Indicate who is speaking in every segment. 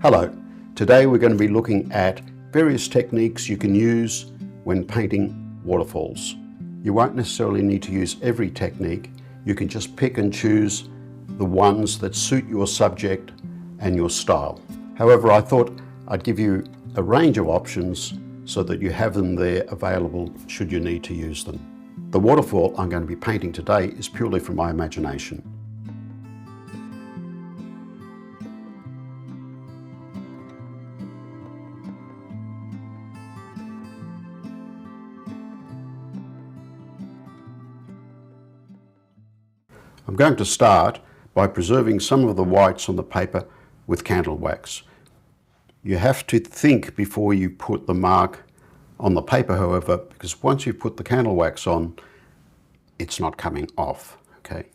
Speaker 1: Hello, today we're going to be looking at various techniques you can use when painting waterfalls. You won't necessarily need to use every technique, you can just pick and choose the ones that suit your subject and your style. However, I thought I'd give you a range of options so that you have them there available should you need to use them. The waterfall I'm going to be painting today is purely from my imagination. I'm going to start by preserving some of the whites on the paper with candle wax. You have to think before you put the mark on the paper, however, because once you put the candle wax on, it's not coming off, okay?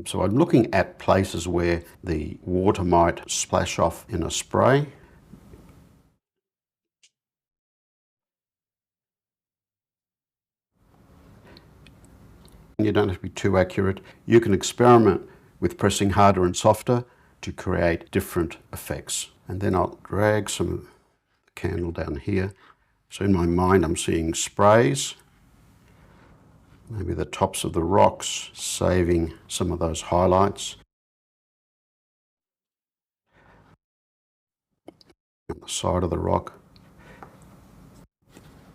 Speaker 1: So I'm looking at places where the water might splash off in a spray. You don't have to be too accurate. You can experiment with pressing harder and softer to create different effects. And then I'll drag some of the candle down here. So in my mind I'm seeing sprays, maybe the tops of the rocks, saving some of those highlights. On the side of the rock.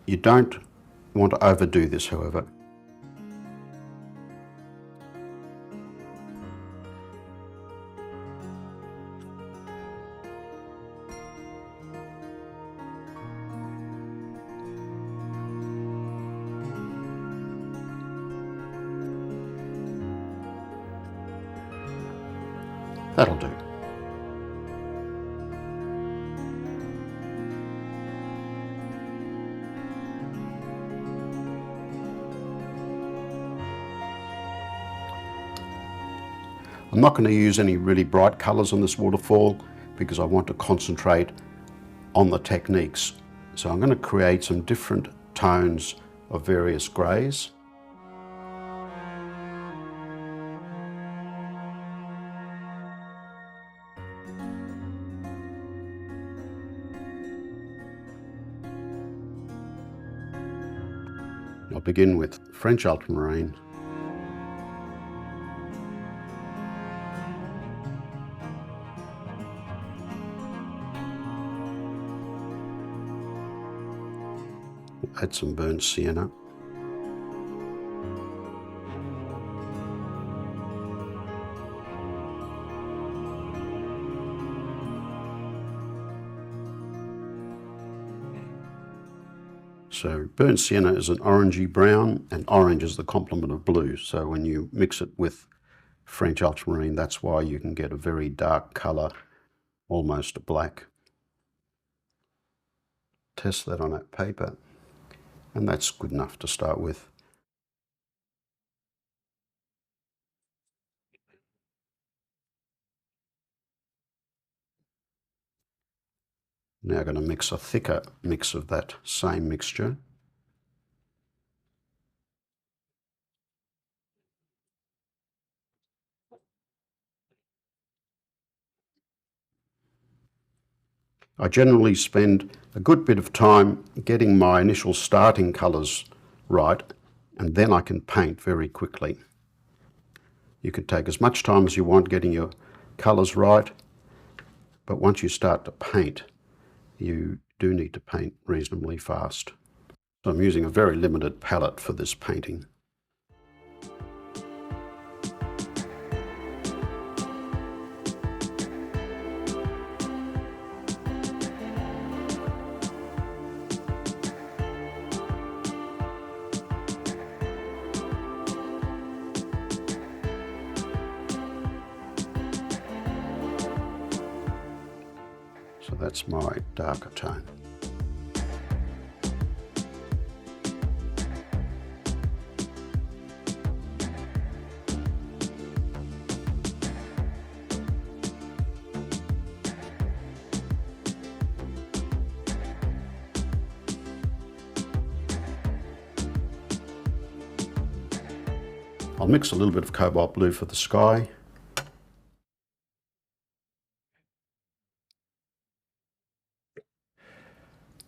Speaker 1: You don't want to overdo this, however. That'll do. I'm not going to use any really bright colours on this waterfall because I want to concentrate on the techniques. So I'm going to create some different tones of various greys. I'll begin with French Ultramarine. Add some burnt sienna. So burnt sienna is an orangey brown, and orange is the complement of blue. So when you mix it with French ultramarine, that's why you can get a very dark colour, almost black. Test that on that paper, and that's good enough to start with. Now I'm going to mix a thicker mix of that same mixture. I generally spend a good bit of time getting my initial starting colours right, and then I can paint very quickly. You can take as much time as you want getting your colours right, but once you start to paint, you do need to paint reasonably fast. So I'm using a very limited palette for this painting. So that's my darker tone. I'll mix a little bit of Cobalt Blue for the sky.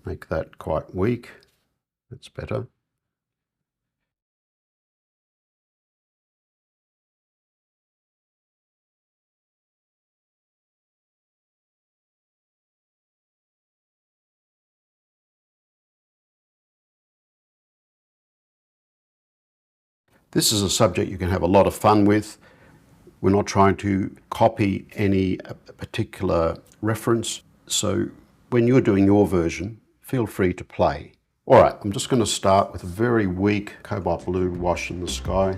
Speaker 1: make that quite weak. That's better. This is a subject you can have a lot of fun with. We're not trying to copy any particular reference, so when you're doing your version, feel free to play. All right, I'm just going to start with a very weak cobalt blue wash in the sky.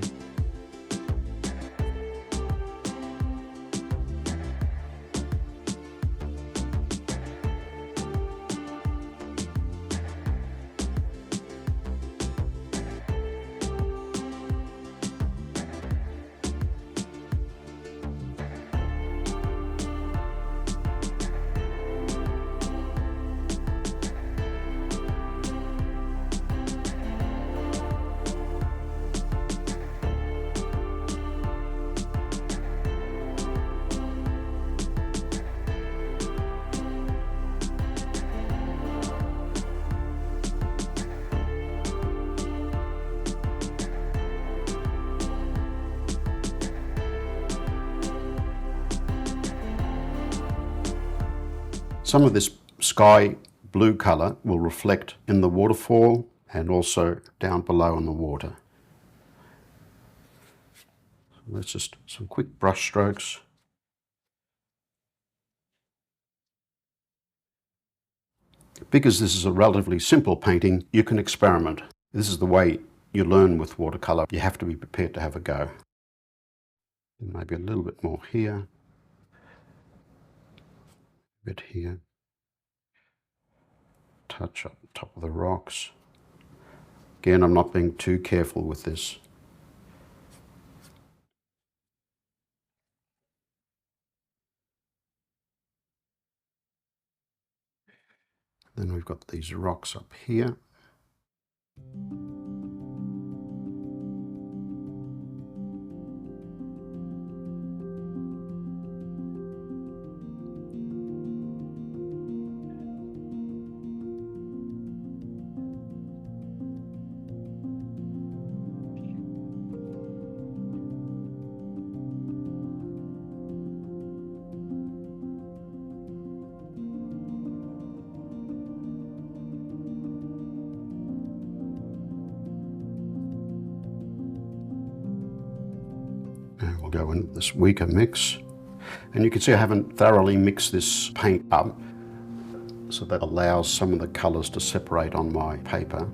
Speaker 1: Some of this sky blue colour will reflect in the waterfall and also down below in the water. So that's just some quick brush strokes. Because this is a relatively simple painting, you can experiment. This is the way you learn with watercolour. You have to be prepared to have a go. Maybe a little bit more here, a bit here. Touch up the top of the rocks. Again, I'm not being too careful with this. Then we've got these rocks up here. And we'll go in this weaker mix. And you can see I haven't thoroughly mixed this paint up, so that allows some of the colours to separate on my paper.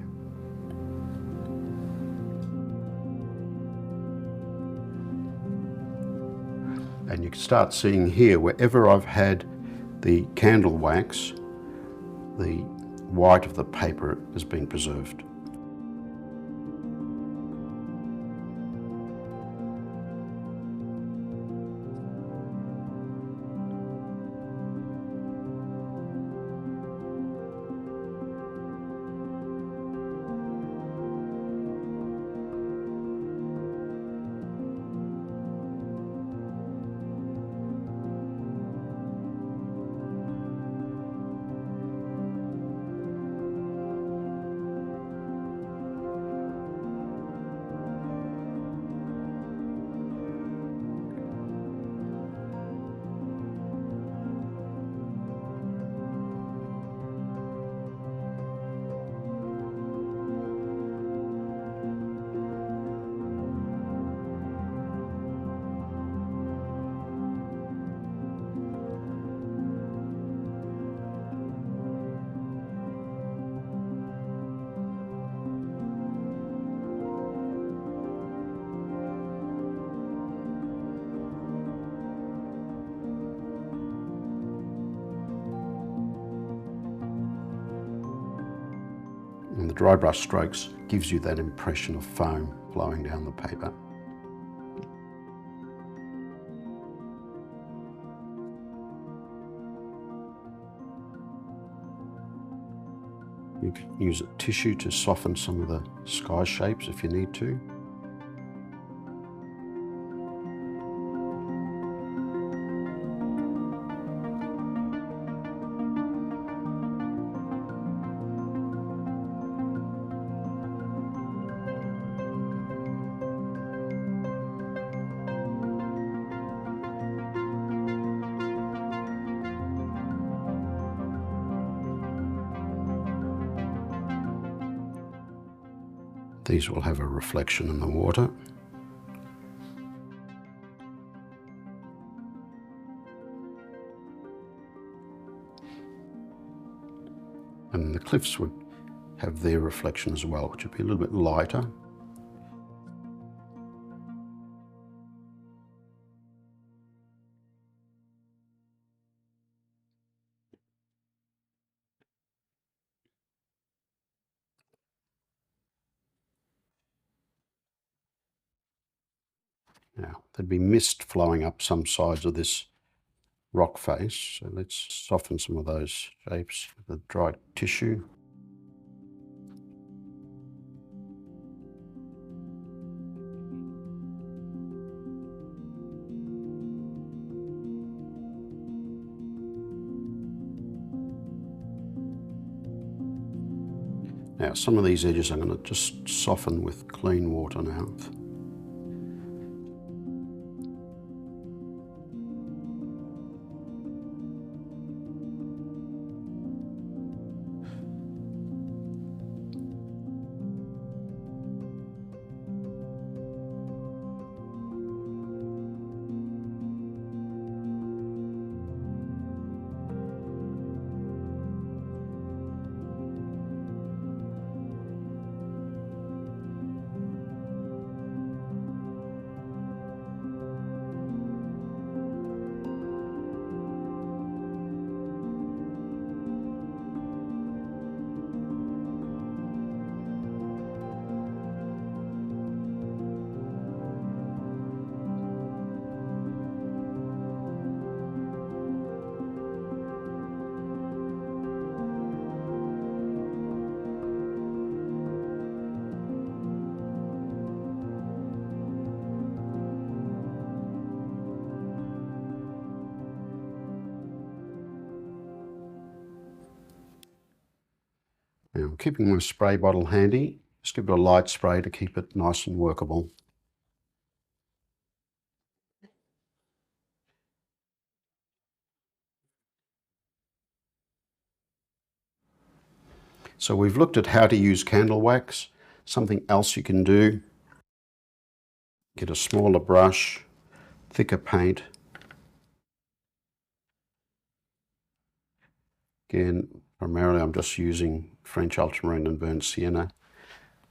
Speaker 1: And you can start seeing here, wherever I've had the candle wax, the white of the paper has been preserved. And the dry brush strokes gives you that impression of foam flowing down the paper. You can use a tissue to soften some of the sky shapes if you need to. These will have a reflection in the water. And the cliffs would have their reflection as well, which would be a little bit lighter. Now, there'd be mist flowing up some sides of this rock face, so let's soften some of those shapes with a dry tissue. Now, some of these edges I'm going to just soften with clean water now. Now, I'm keeping my spray bottle handy. Just give it a light spray to keep it nice and workable. So we've looked at how to use candle wax. Something else you can do, get a smaller brush, thicker paint. Again, primarily I'm just using French Ultramarine and burnt Sienna,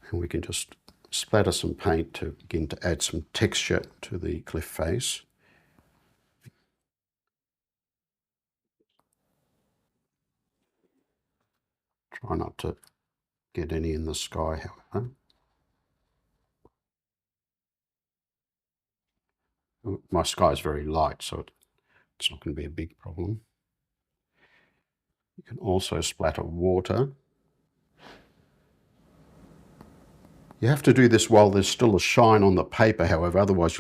Speaker 1: and we can just splatter some paint to begin to add some texture to the cliff face. Try not to get any in the sky, however. My sky is very light, so it's not going to be a big problem. You can also splatter water. You have to do this while there's still a shine on the paper, however, otherwise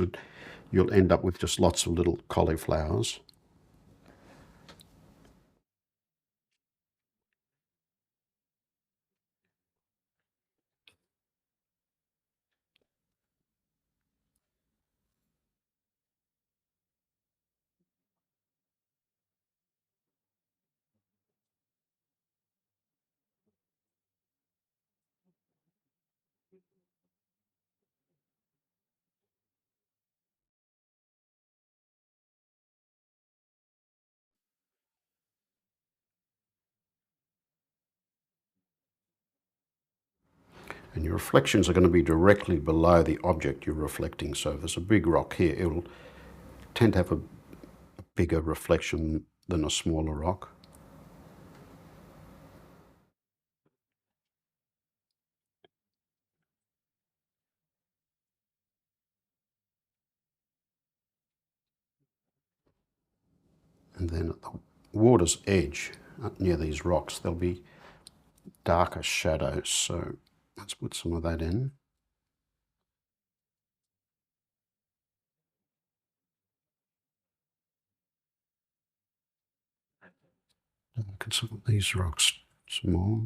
Speaker 1: you'll end up with just lots of little cauliflowers. And your reflections are going to be directly below the object you're reflecting. So if there's a big rock here, it'll tend to have a bigger reflection than a smaller rock. And then at the water's edge, near these rocks, there'll be darker shadows. So let's put some of that in. Look at some of these rocks some more.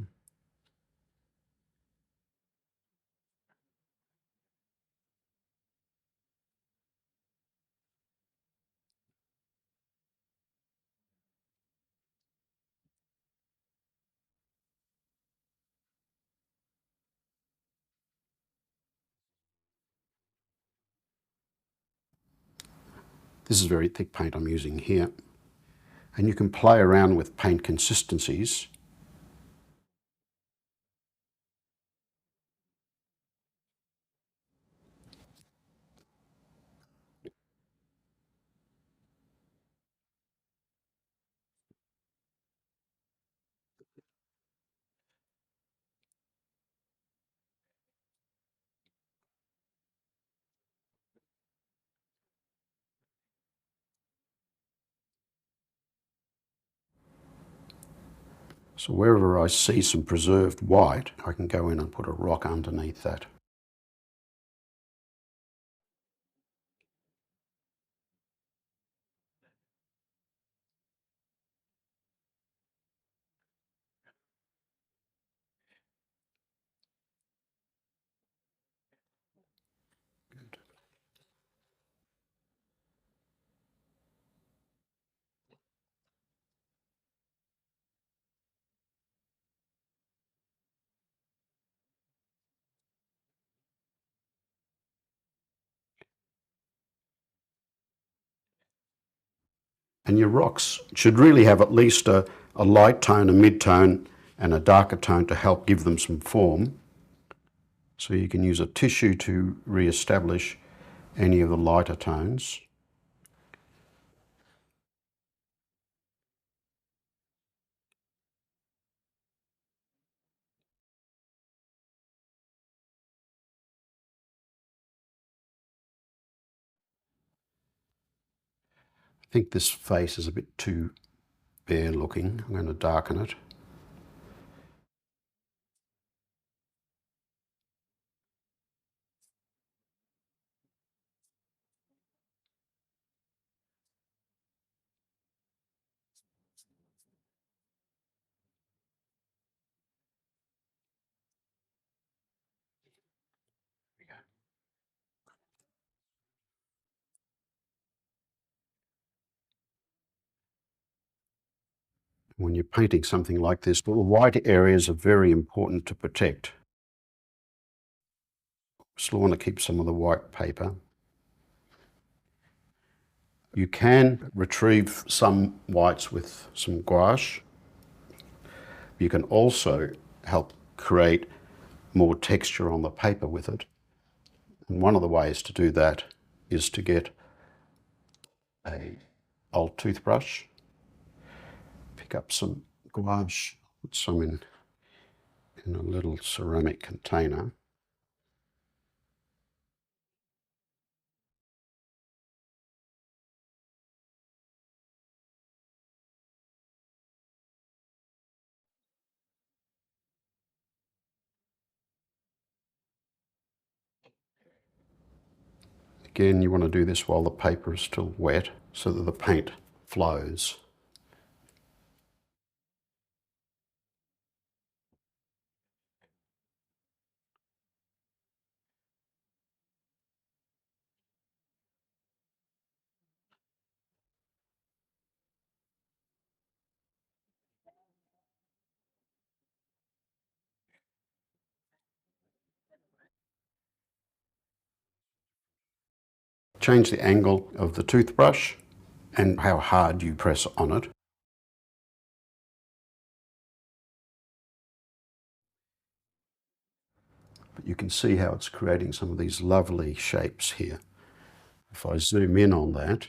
Speaker 1: This is very thick paint I'm using here. And you can play around with paint consistencies. So wherever I see some preserved white, I can go in and put a rock underneath that. And your rocks should really have at least a light tone, a mid-tone, and a darker tone to help give them some form. So you can use a tissue to re-establish any of the lighter tones. I think this face is a bit too bare looking. I'm going to darken it. When you're painting something like this, the white areas are very important to protect. Still want to keep some of the white paper. You can retrieve some whites with some gouache. You can also help create more texture on the paper with it. And one of the ways to do that is to get a old toothbrush, pick up some gouache, put some in a little ceramic container. Again, you want to do this while the paper is still wet so that the paint flows. Change the angle of the toothbrush and how hard you press on it. But you can see how it's creating some of these lovely shapes here. If I zoom in on that,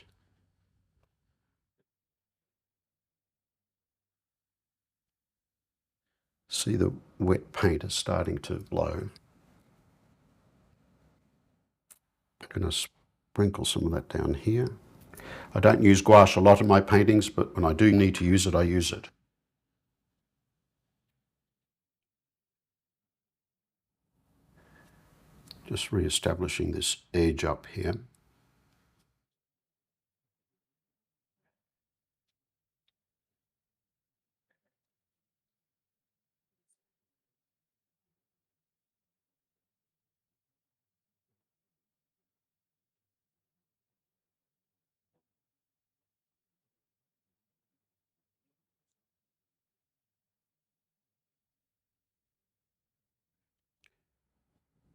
Speaker 1: see the wet paint is starting to blow. I'm going to sprinkle some of that down here. I don't use gouache a lot in my paintings, but when I do need to use it, I use it. Just re-establishing this edge up here.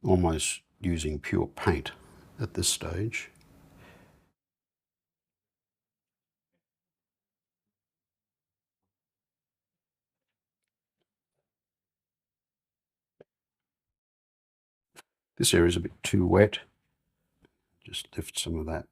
Speaker 1: Almost using pure paint at this stage. This area is a bit too wet. Just lift some of that.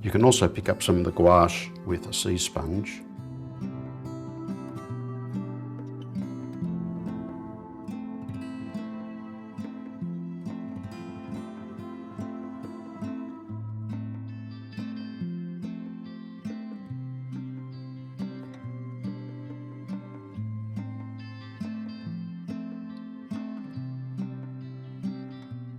Speaker 1: You can also pick up some of the gouache with a sea sponge.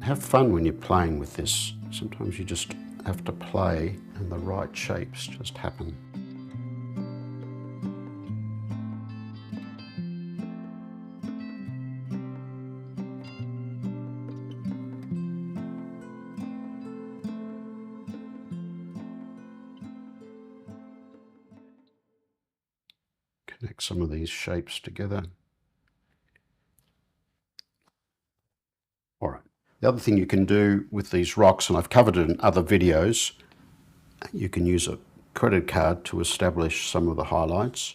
Speaker 1: Have fun when you're playing with this. Sometimes you just have to play and the right shapes just happen. Connect some of these shapes together. All right. The other thing you can do with these rocks, and I've covered it in other videos, you can use a credit card to establish some of the highlights.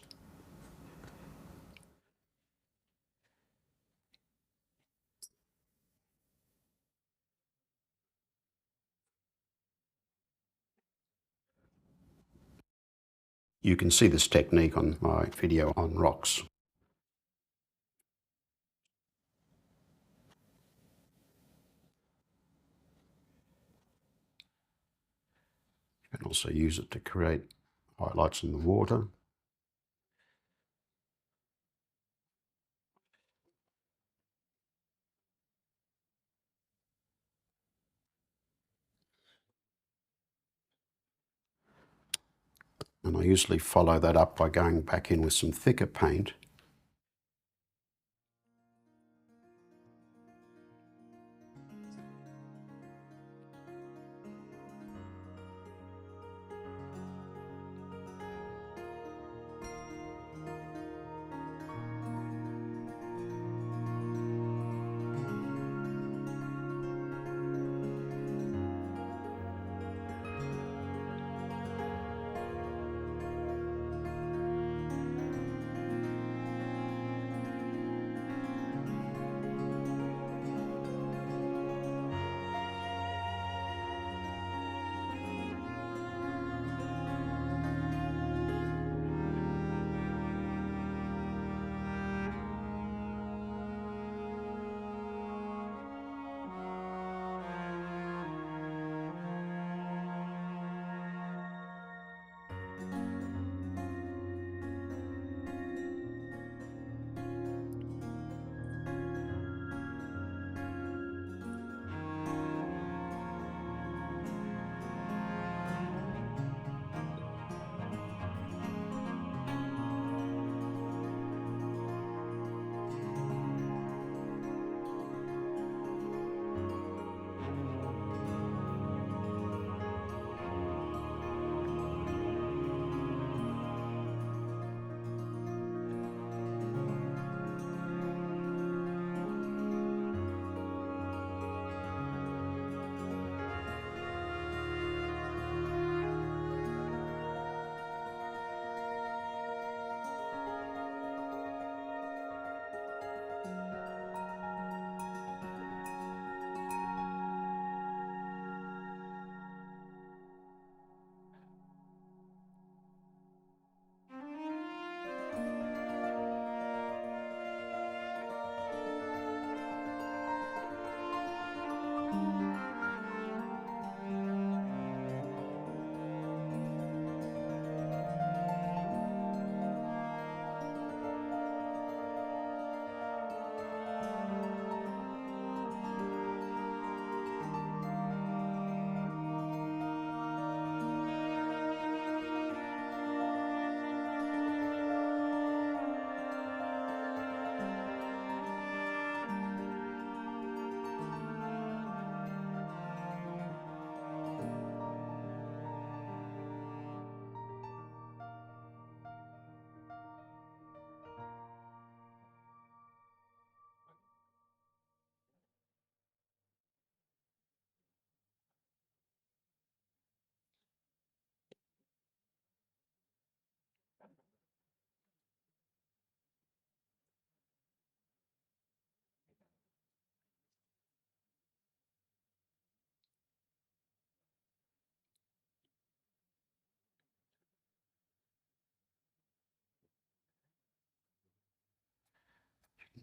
Speaker 1: You can see this technique on my video on rocks. You can also use it to create highlights in the water. And I usually follow that up by going back in with some thicker paint.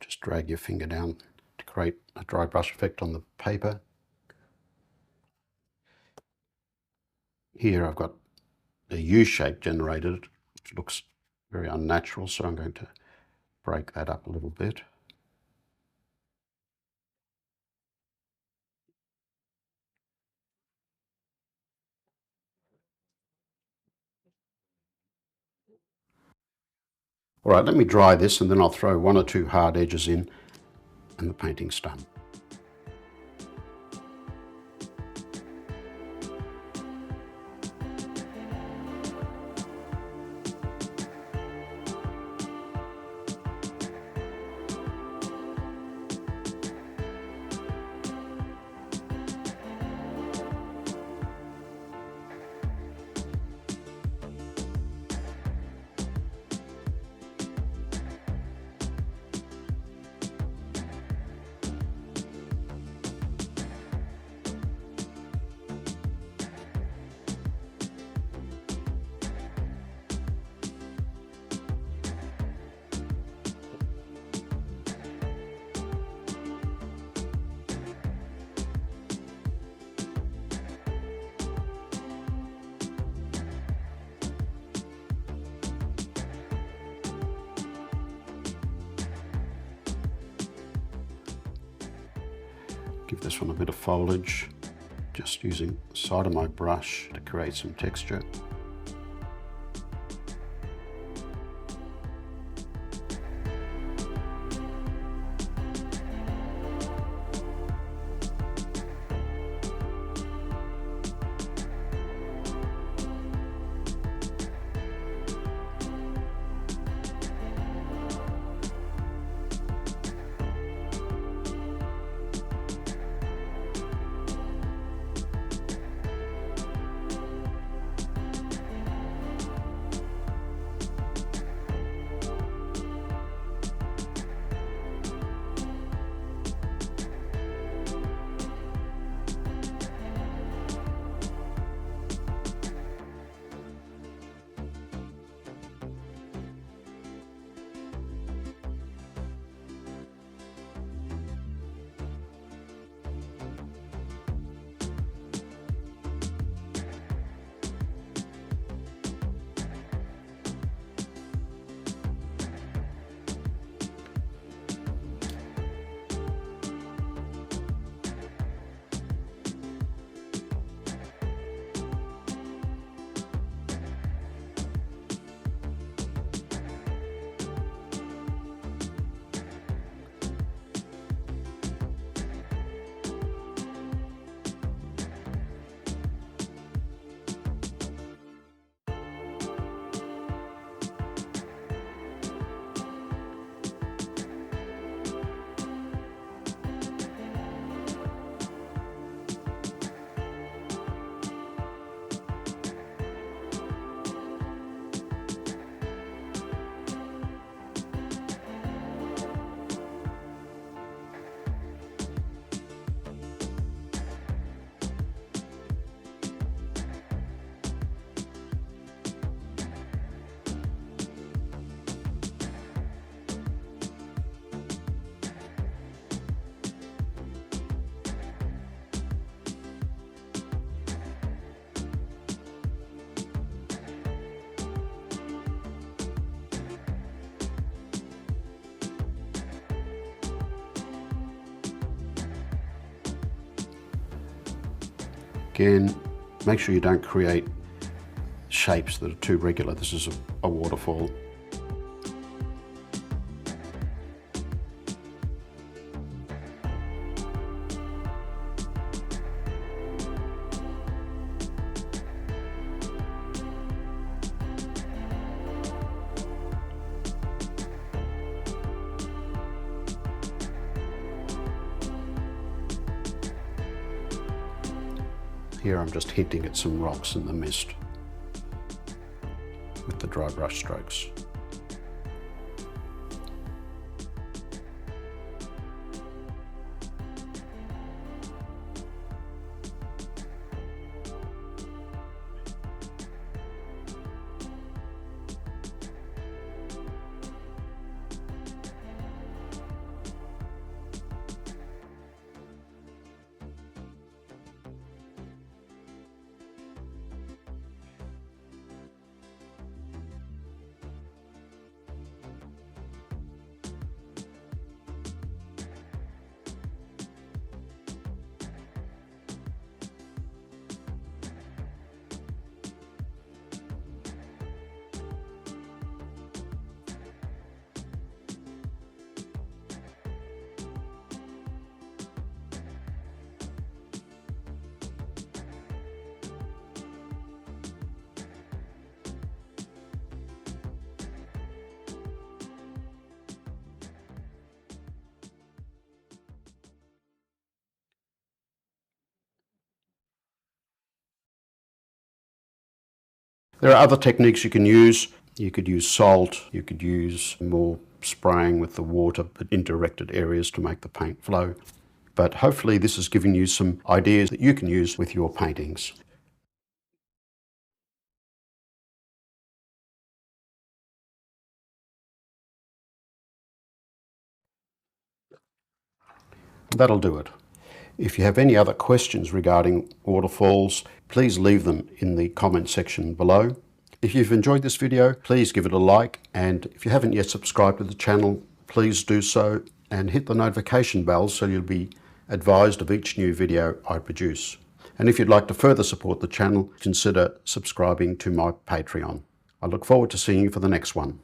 Speaker 1: Just drag your finger down to create a dry brush effect on the paper. Here I've got a U shape generated, which looks very unnatural, so I'm going to break that up a little bit. All right, let me dry this and then I'll throw one or two hard edges in and the painting's done. Give this one a bit of foliage, just using the side of my brush to create some texture. Again, make sure you don't create shapes that are too regular. This is a waterfall. Here I'm just hinting at some rocks in the mist with the dry brush strokes. There are other techniques you can use. You could use salt, you could use more spraying with the water in directed areas to make the paint flow. But hopefully this has given you some ideas that you can use with your paintings. That'll do it. If you have any other questions regarding waterfalls, please leave them in the comment section below. If you've enjoyed this video, please give it a like, and if you haven't yet subscribed to the channel, please do so and hit the notification bell so you'll be advised of each new video I produce. And if you'd like to further support the channel, consider subscribing to my Patreon. I look forward to seeing you for the next one.